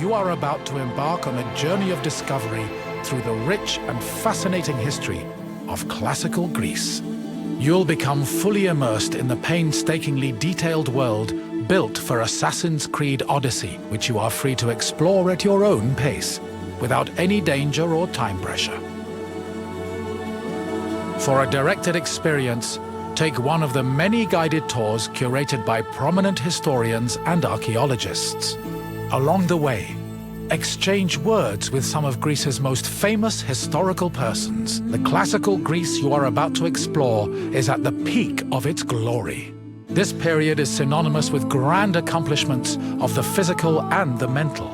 you are about to embark on a journey of discovery through the rich and fascinating history of classical Greece. You'll become fully immersed in the painstakingly detailed world built for Assassin's Creed Odyssey, which you are free to explore at your own pace, without any danger or time pressure. For a directed experience, take one of the many guided tours curated by prominent historians and archaeologists. Along the way, exchange words with some of Greece's most famous historical persons. The classical Greece you are about to explore is at the peak of its glory. This period is synonymous with grand accomplishments of the physical and the mental.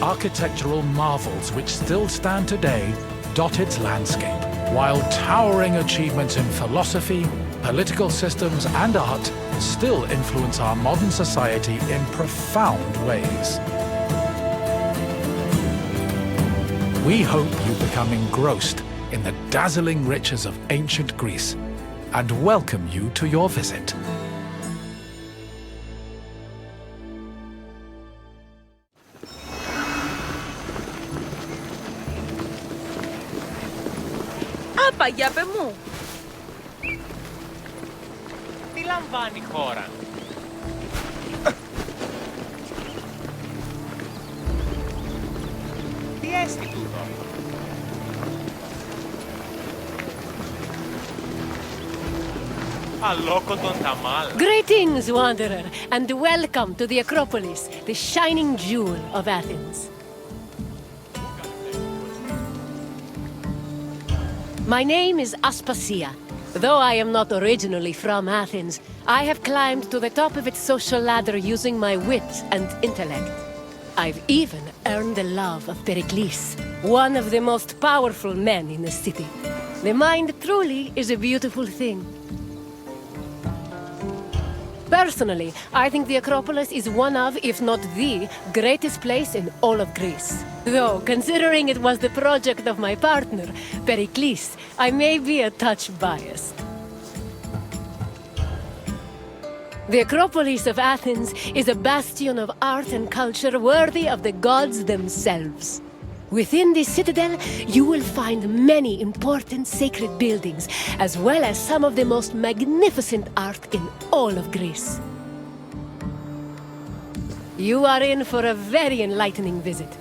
Architectural marvels which still stand today dot its landscape, while towering achievements in philosophy, political systems, and art still influence our modern society in profound ways. We hope you become engrossed in the dazzling riches of ancient Greece and welcome you to your visit. Άπα, για πε μου! Τι λαμβάνει η χώρα? Τι έστι τούτο? Αλόκοτον ταμάλ. Greetings, wanderer, and welcome to the Acropolis, the shining jewel of Athens. My name is Aspasia. Though I am not originally from Athens, I have climbed to the top of its social ladder using my wit and intellect. I've even earned the love of Pericles, one of the most powerful men in the city. The mind truly is a beautiful thing. Personally, I think the Acropolis is one of, if not the, greatest place in all of Greece. Though, considering it was the project of my partner, Pericles, I may be a touch biased. The Acropolis of Athens is a bastion of art and culture worthy of the gods themselves. Within this citadel, you will find many important sacred buildings, as well as some of the most magnificent art in all of Greece. You are in for a very enlightening visit.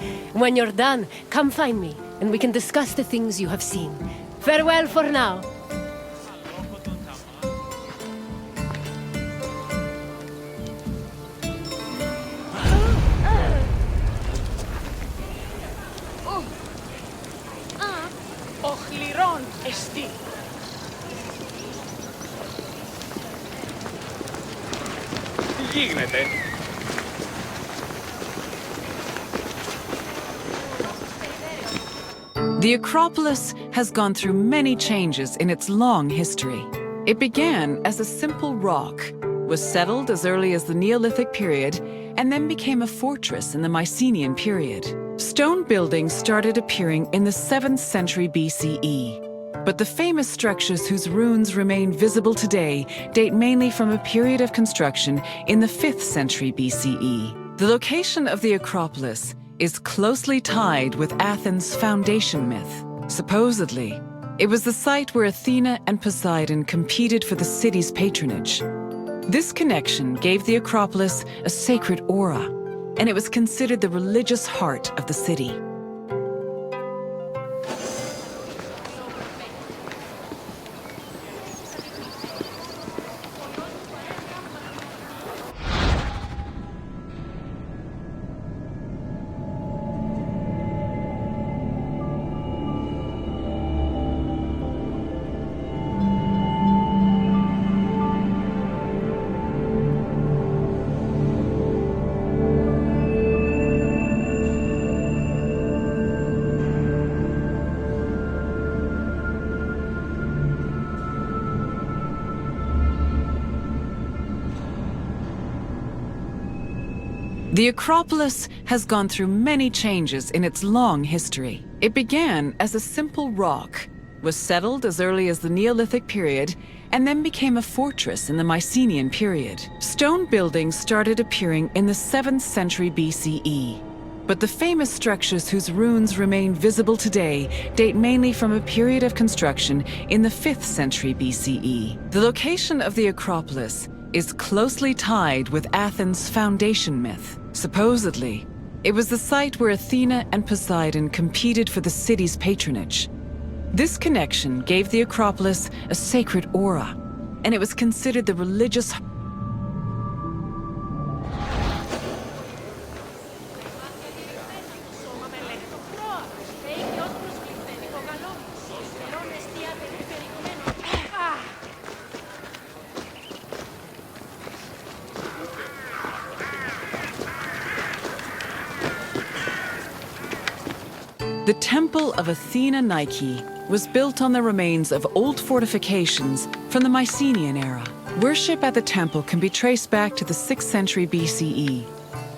When you're done, come find me, and we can discuss the things you have seen. Farewell for now. Οχληρών εστί. Τι γίνεται? The Acropolis has gone through many changes in its long history. It began as a simple rock, was settled as early as the Neolithic period, and then became a fortress in the Mycenaean period. Stone buildings started appearing in the 7th century BCE. But the famous structures whose ruins remain visible today date mainly from a period of construction in the 5th century BCE. The location of the Acropolis is closely tied with Athens' foundation myth. Supposedly, it was the site where Athena and Poseidon competed for the city's patronage. This connection gave the Acropolis a sacred aura, and it was considered the religious heart of the city. The Acropolis has gone through many changes in its long history. It began as a simple rock, was settled as early as the Neolithic period, and then became a fortress in the Mycenaean period. Stone buildings started appearing in the 7th century BCE. But the famous structures whose ruins remain visible today date mainly from a period of construction in the 5th century BCE. The location of the Acropolis is closely tied with Athens' foundation myth. Supposedly, it was the site where Athena and Poseidon competed for the city's patronage. This connection gave the Acropolis a sacred aura, and it was considered the religious The Temple of Athena Nike was built on the remains of old fortifications from the Mycenaean era. Worship at the temple can be traced back to the 6th century BCE,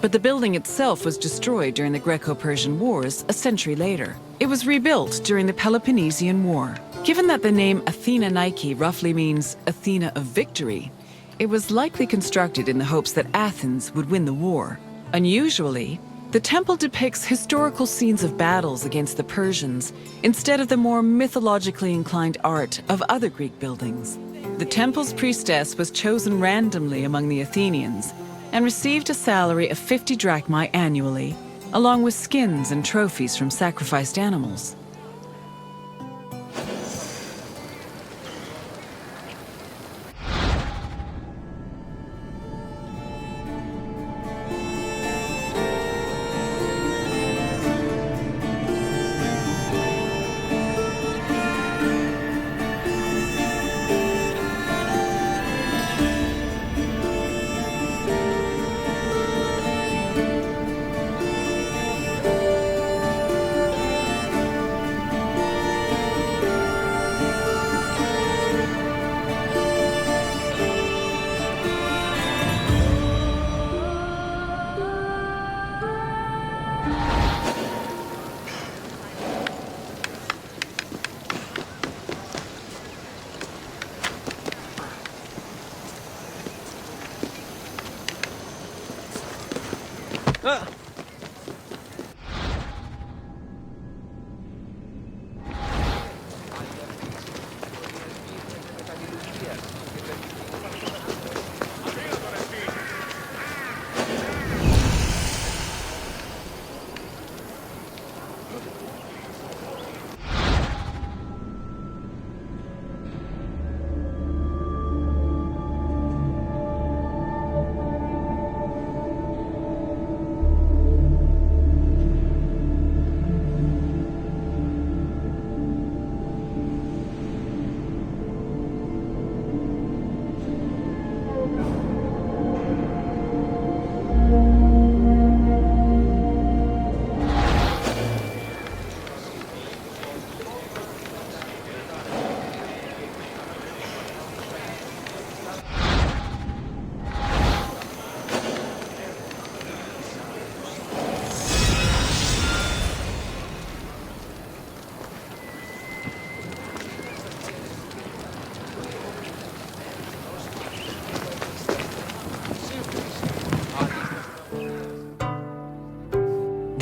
but the building itself was destroyed during the Greco-Persian Wars a century later. It was rebuilt during the Peloponnesian War. Given that the name Athena Nike roughly means Athena of victory, it was likely constructed in the hopes that Athens would win the war. Unusually, the temple depicts historical scenes of battles against the Persians instead of the more mythologically inclined art of other Greek buildings. The temple's priestess was chosen randomly among the Athenians and received a salary of 50 drachmae annually, along with skins and trophies from sacrificed animals.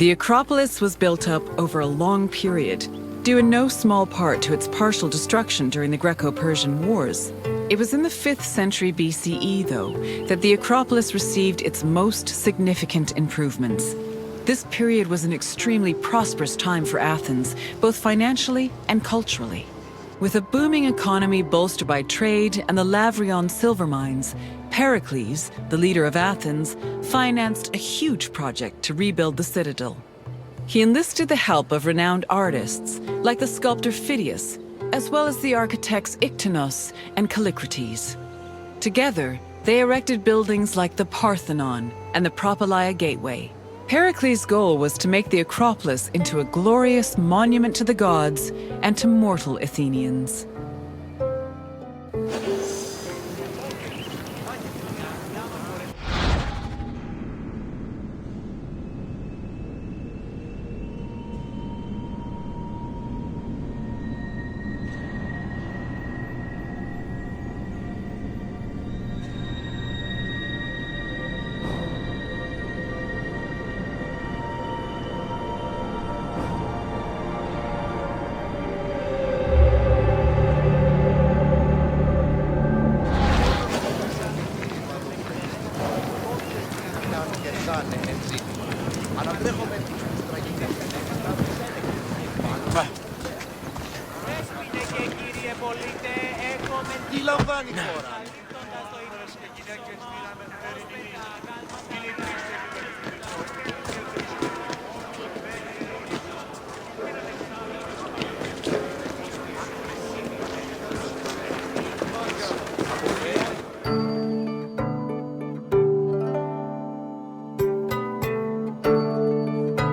The Acropolis was built up over a long period, due in no small part to its partial destruction during the Greco-Persian Wars. It was in the 5th century BCE, though, that the Acropolis received its most significant improvements. This period was an extremely prosperous time for Athens, both financially and culturally. With a booming economy bolstered by trade and the Lavrion silver mines, Pericles, the leader of Athens, financed a huge project to rebuild the citadel. He enlisted the help of renowned artists, like the sculptor Phidias, as well as the architects Iktinos and Callicrates. Together, they erected buildings like the Parthenon and the Propylaea Gateway. Pericles' goal was to make the Acropolis into a glorious monument to the gods and to mortal Athenians. λαμβάνει η χώρα.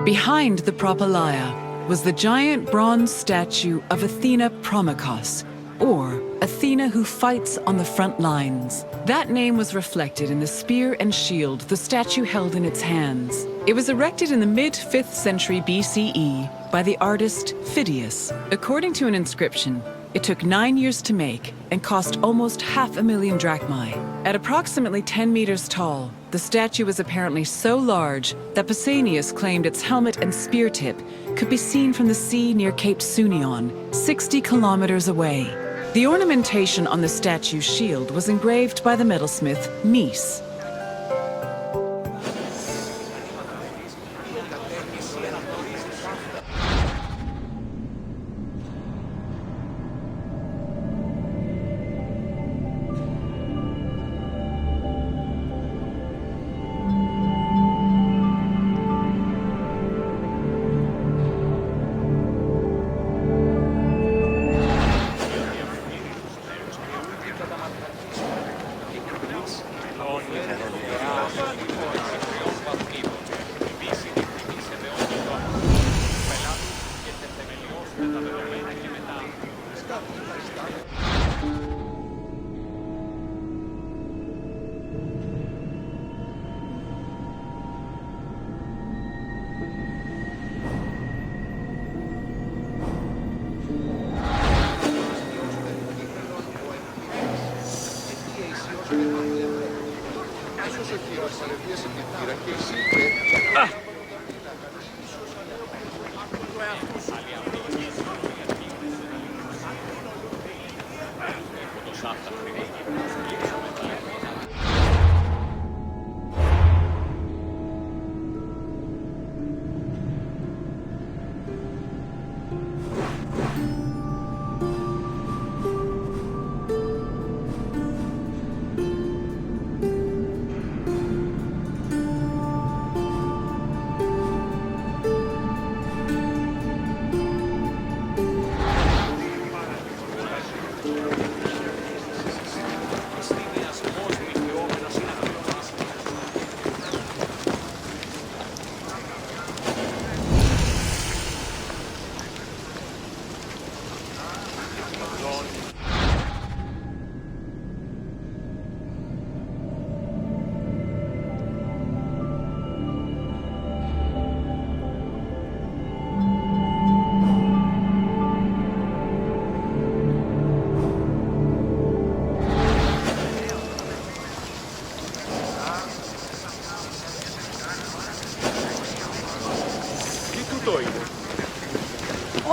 Behind the Propylaea was the giant bronze statue of Athena Promachos, or Athena who fights on the front lines. That name was reflected in the spear and shield the statue held in its hands. It was erected in the mid-5th century BCE by the artist Phidias. According to an inscription, it took 9 years to make and cost almost 500,000 drachmae. At approximately 10 meters tall, the statue was apparently so large that Pausanias claimed its helmet and spear tip could be seen from the sea near Cape Sunion, 60 kilometers away. The ornamentation on the statue's shield was engraved by the metalsmith Mies.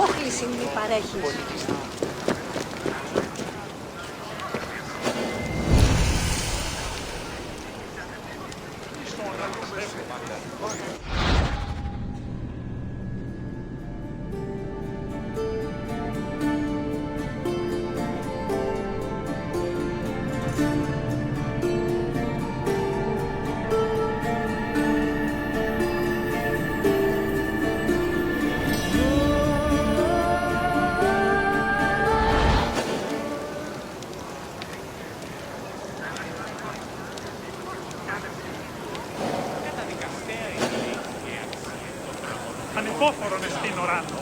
Όχληση μη παρέχεις. Ανυπόφορον εστίν οράνο.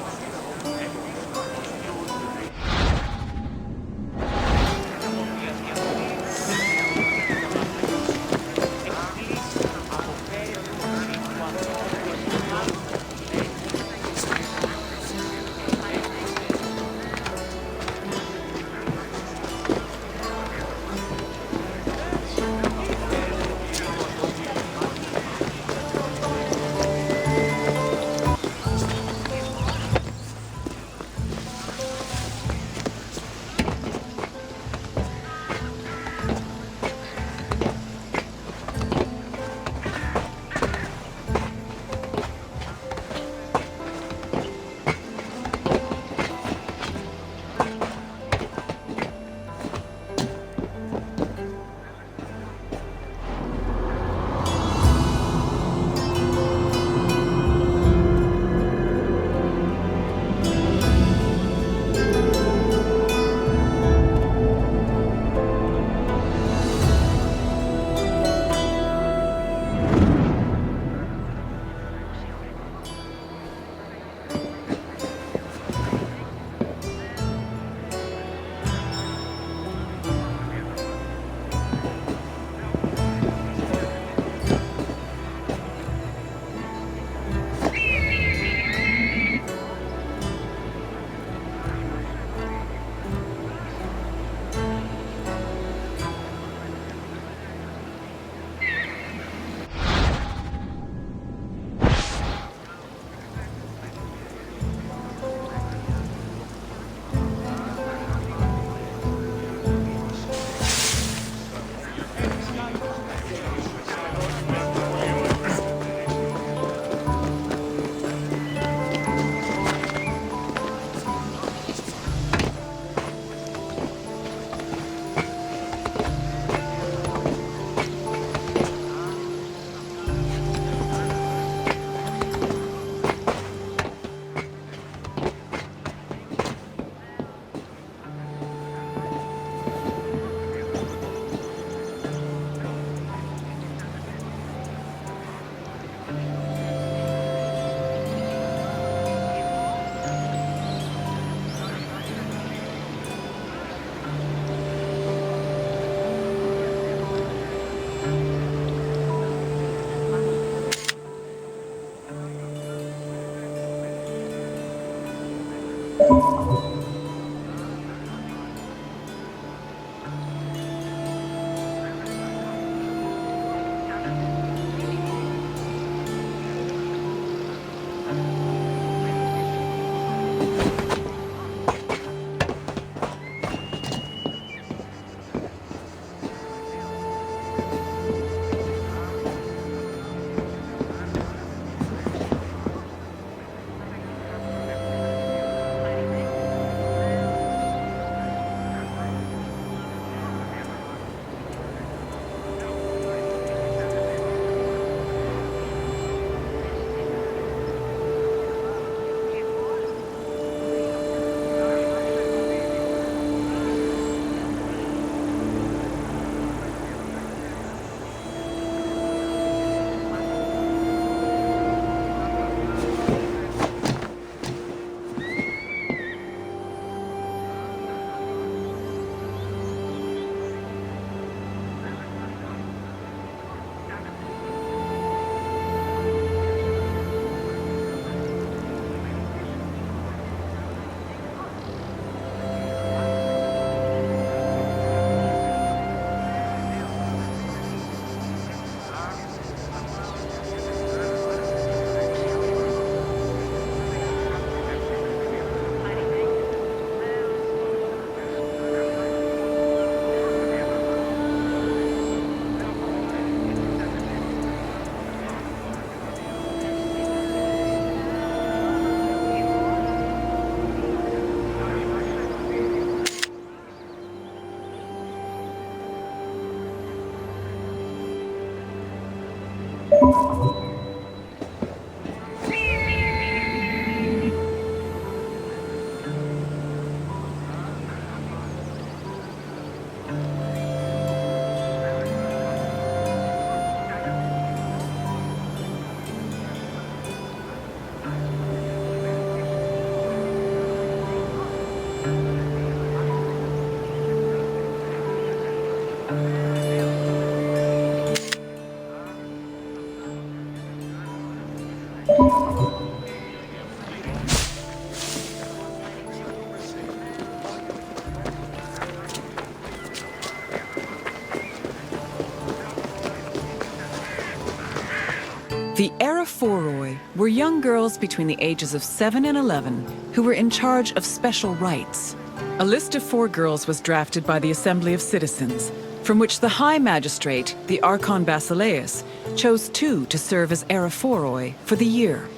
The Eraphoroi were young girls between the ages of 7 and 11 who were in charge of special rites. A list of 4 girls was drafted by the Assembly of Citizens, from which the High Magistrate, the Archon Basileus, chose 2 to serve as Eraphoroi for the year.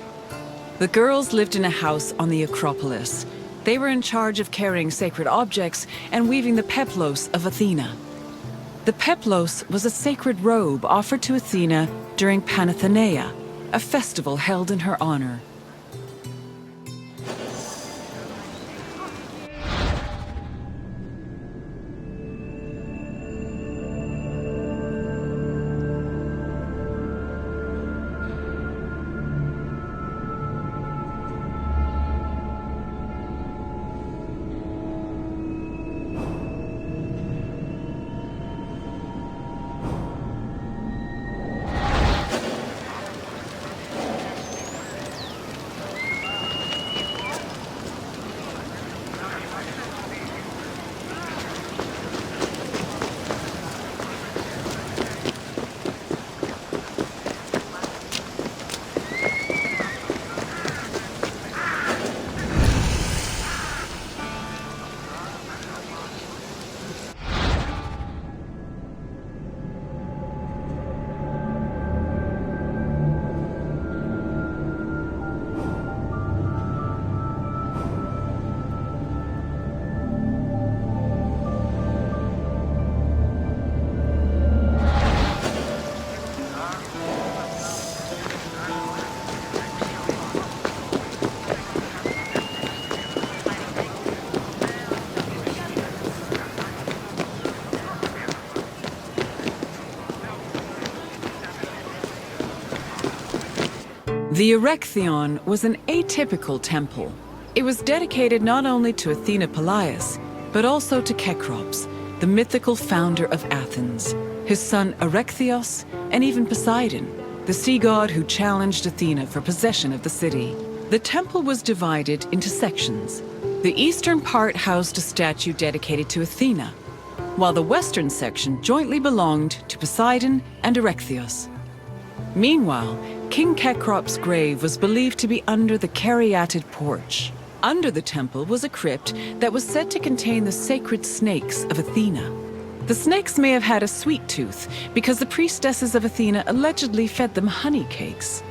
The girls lived in a house on the Acropolis. They were in charge of carrying sacred objects and weaving the peplos of Athena. The peplos was a sacred robe offered to Athena during Panathenaea, a festival held in her honor. The Erechtheion was an atypical temple. It was dedicated not only to Athena Polias, but also to Cecrops, the mythical founder of Athens, his son Erechtheos, and even Poseidon, the sea god who challenged Athena for possession of the city. The temple was divided into sections. The eastern part housed a statue dedicated to Athena, while the western section jointly belonged to Poseidon and Erechtheus. Meanwhile, King Cecrop's grave was believed to be under the caryatid porch. Under the temple was a crypt that was said to contain the sacred snakes of Athena. The snakes may have had a sweet tooth because the priestesses of Athena allegedly fed them honey cakes.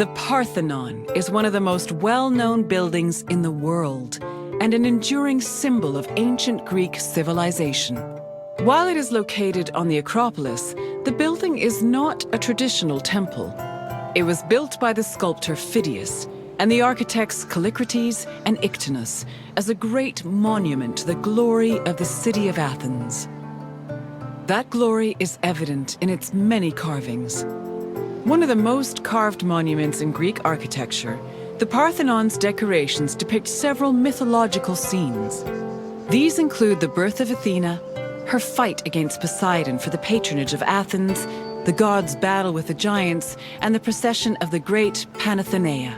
The Parthenon is one of the most well-known buildings in the world and an enduring symbol of ancient Greek civilization. While it is located on the Acropolis, the building is not a traditional temple. It was built by the sculptor Phidias and the architects Callicrates and Ictinus as a great monument to the glory of the city of Athens. That glory is evident in its many carvings. One of the most carved monuments in Greek architecture, the Parthenon's decorations depict several mythological scenes. These include the birth of Athena, her fight against Poseidon for the patronage of Athens, the gods' battle with the giants, and the procession of the great Panathenaea.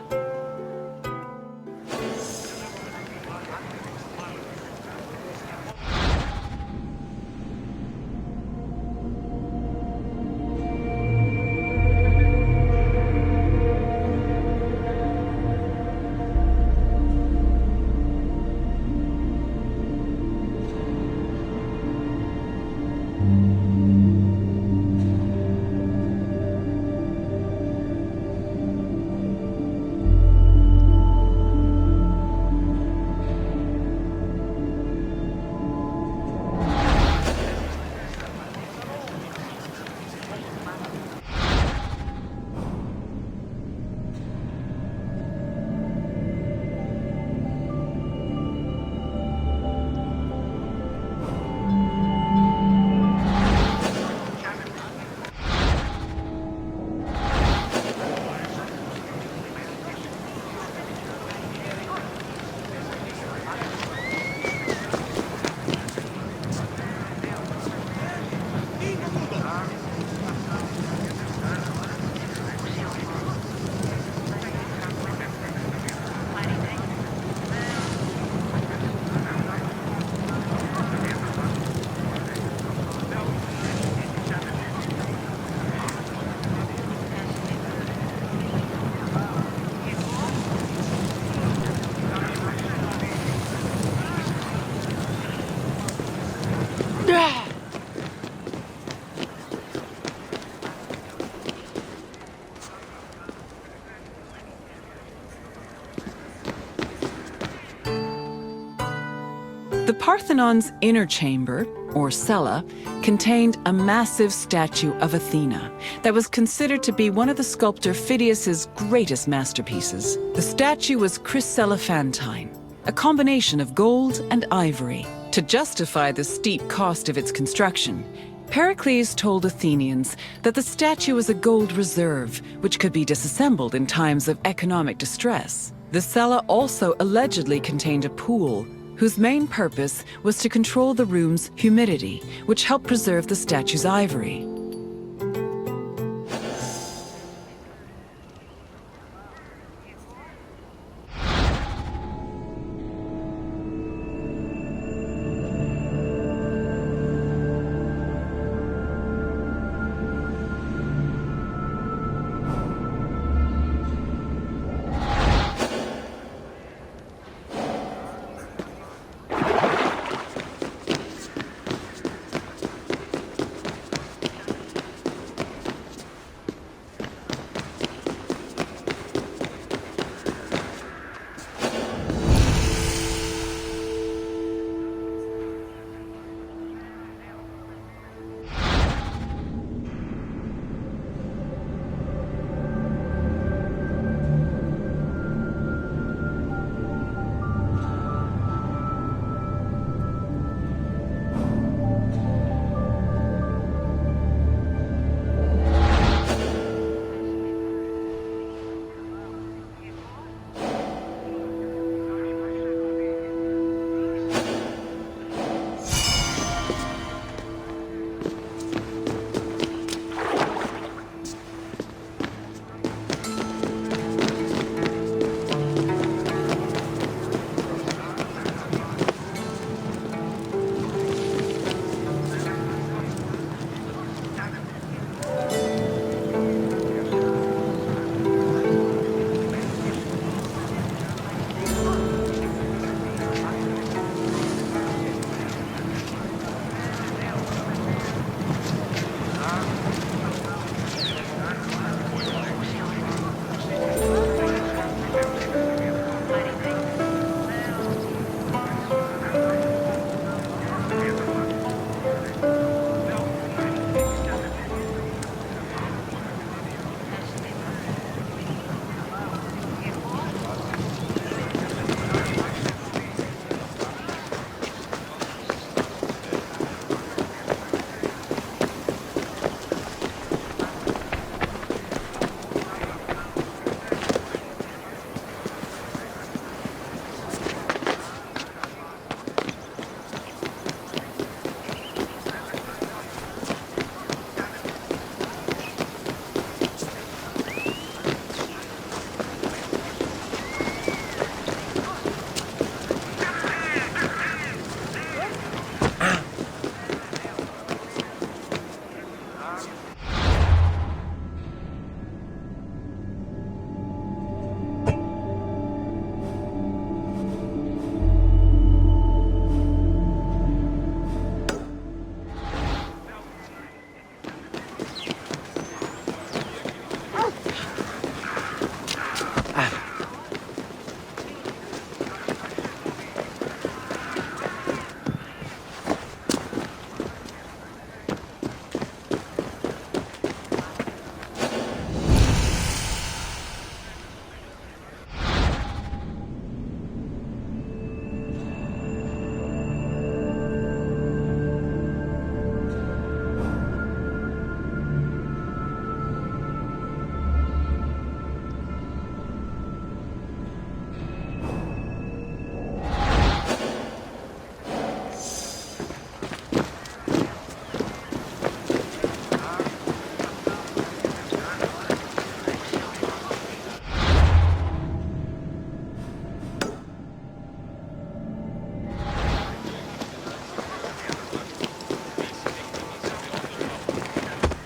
The Parthenon's inner chamber, or cella, contained a massive statue of Athena that was considered to be one of the sculptor Phidias's greatest masterpieces. The statue was chryselephantine, a combination of gold and ivory. To justify the steep cost of its construction, Pericles told Athenians that the statue was a gold reserve, which could be disassembled in times of economic distress. The cella also allegedly contained a pool, whose main purpose was to control the room's humidity, which helped preserve the statue's ivory.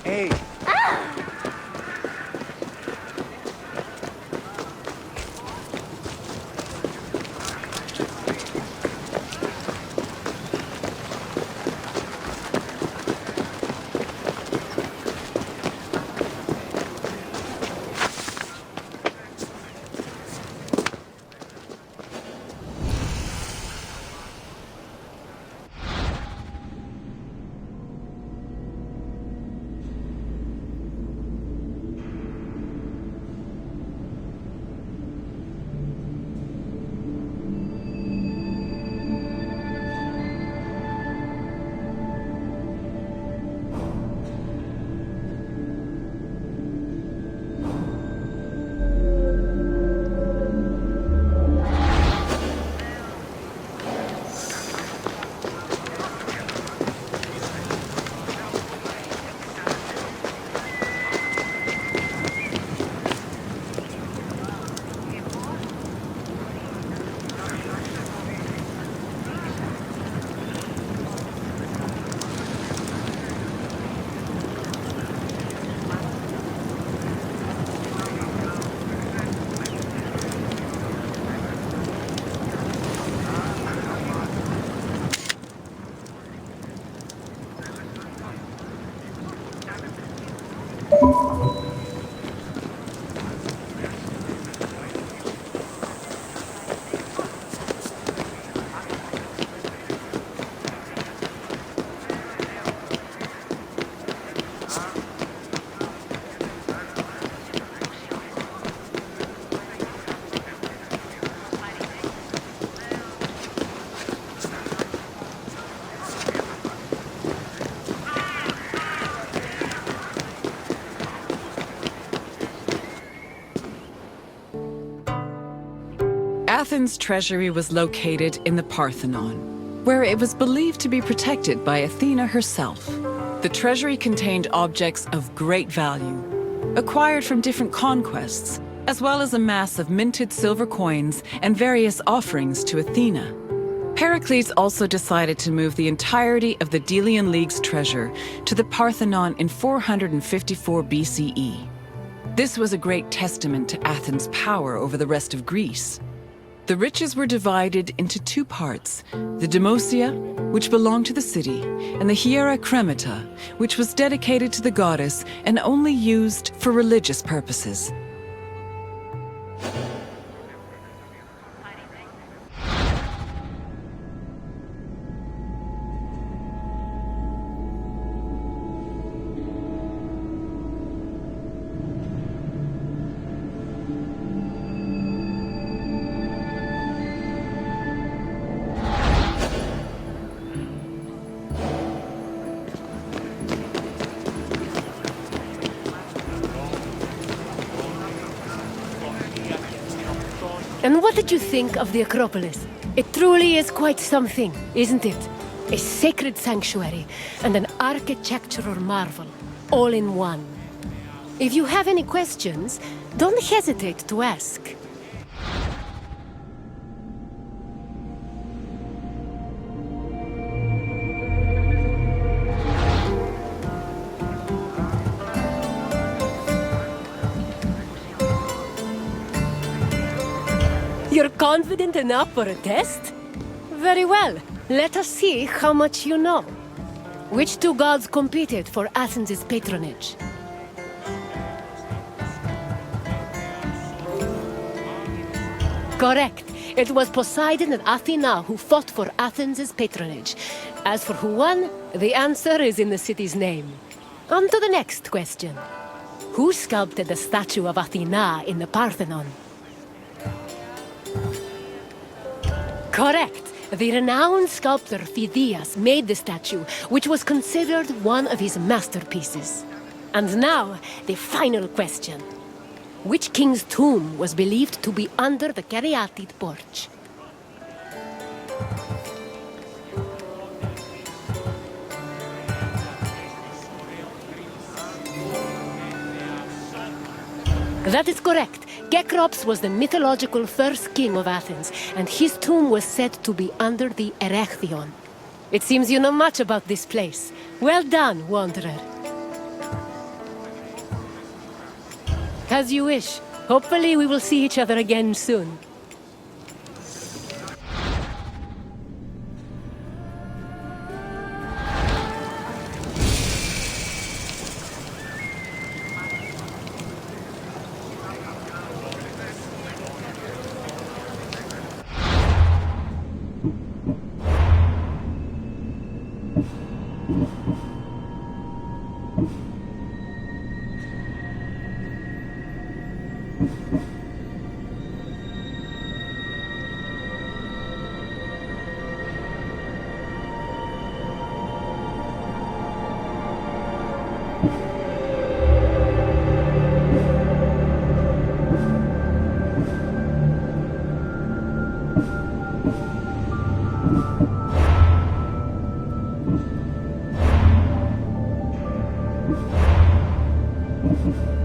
Hey, Athens' treasury was located in the Parthenon, where it was believed to be protected by Athena herself. The treasury contained objects of great value, acquired from different conquests, as well as a mass of minted silver coins and various offerings to Athena. Pericles also decided to move the entirety of the Delian League's treasure to the Parthenon in 454 BCE. This was a great testament to Athens' power over the rest of Greece. The riches were divided into two parts, the Demosia, which belonged to the city, and the Hiera Cremata, which was dedicated to the goddess and only used for religious purposes. And what did you think of the Acropolis? It truly is quite something, isn't it? A sacred sanctuary and an architectural marvel, all in one. If you have any questions, don't hesitate to ask. You're confident enough for a test? Very well. Let us see how much you know. Which two gods competed for Athens' patronage? Correct. It was Poseidon and Athena who fought for Athens' patronage. As for who won, the answer is in the city's name. On to the next question. Who sculpted the statue of Athena in the Parthenon? Correct. The renowned sculptor Phidias made the statue, which was considered one of his masterpieces. And now, the final question. Which king's tomb was believed to be under the caryatid porch? That is correct. Cecrops was the mythological first king of Athens, and his tomb was said to be under the Erechtheion. It seems you know much about this place. Well done, wanderer. As you wish. Hopefully we will see each other again soon. You